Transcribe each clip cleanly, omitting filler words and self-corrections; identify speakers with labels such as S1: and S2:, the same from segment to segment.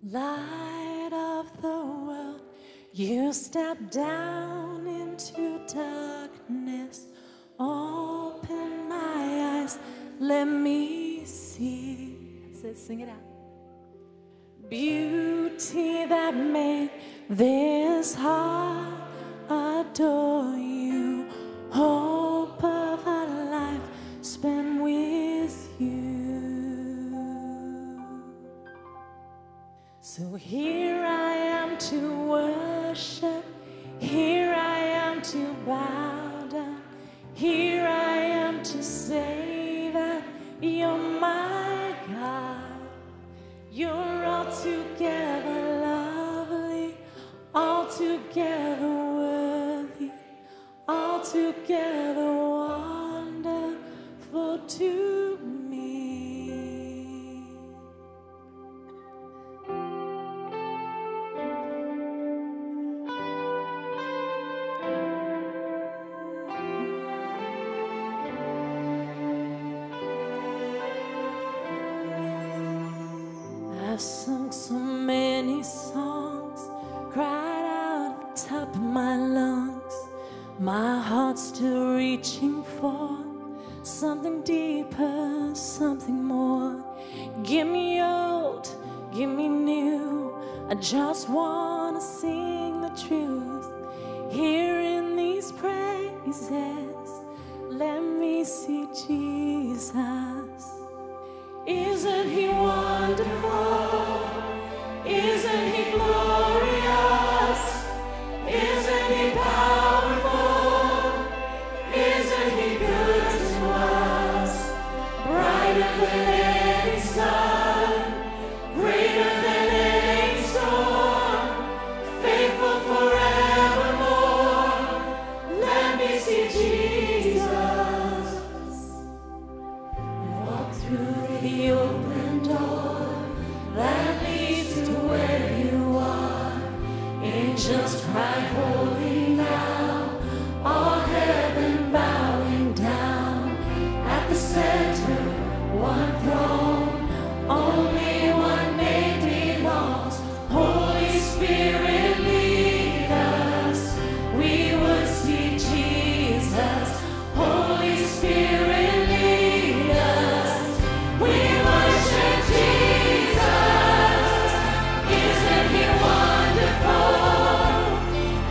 S1: Light of the world, you step down into darkness. Open my eyes, let me see. That's it, sing it out. Beauty that made this heart adore you. Hope of a life spent with you. So here I am to worship, here I am to bow down, here I am to say that you're my God. You're altogether lovely, altogether worthy, altogether wonderful to me. I've sung so many songs, cried out at the top of my lungs. My heart's still reaching for something deeper, something more. Give me old, give me new, I just wanna sing the truth. Here in these praises, let me see Jesus. Isn't he wonderful? Isn't he glorious? Isn't he powerful? Isn't he good to us? Brighter than any sun, greater than any storm, faithful forevermore. Let me see Jesus. Walk through the open door that leads to where you are. Angels cry holy now, all heaven bowing down. At the center, one throne, only one name belongs. Holy Spirit, lead us, we would see Jesus. Holy Spirit, lead us, we worship Jesus. Isn't he wonderful?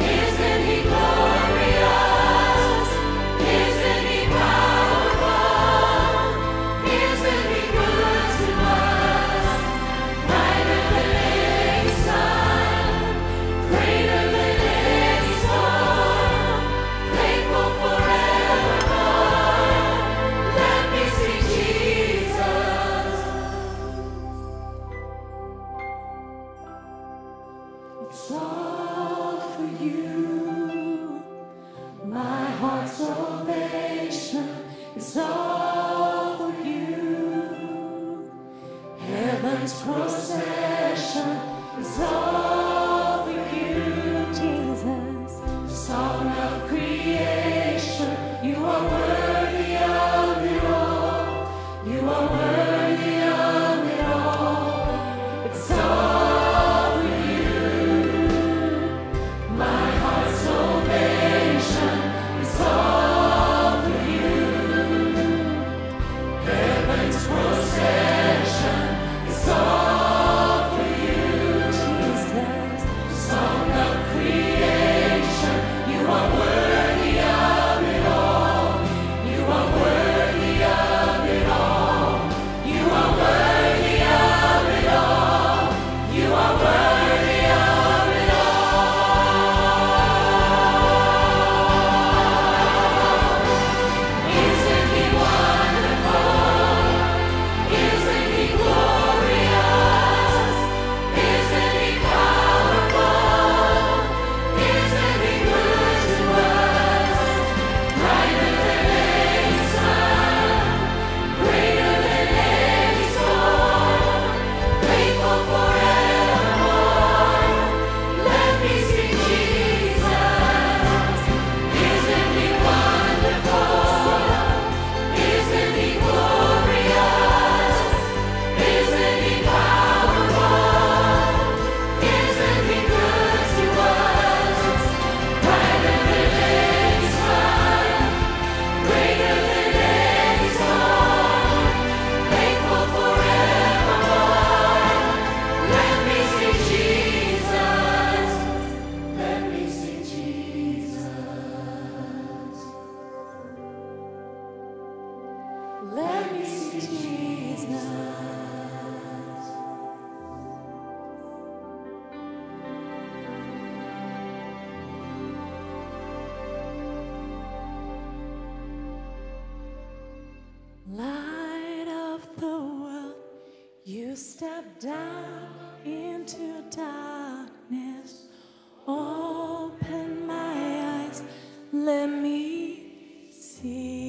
S1: Isn't he glorious? Isn't he powerful? Isn't he good to us? Brighter than any sun, greater than any storm, faithful forevermore. Let me see Jesus. It's all for you, my heart's salvation. It's all for you, heaven's procession. It's all for you, Jesus. Song of creation, you are worthy of it all. You are worthy of it all. It's all for you, my heart's salvation. It's all for you, heaven's procession. It's all for you, Jesus. step down into darkness. Open my eyes, let me see.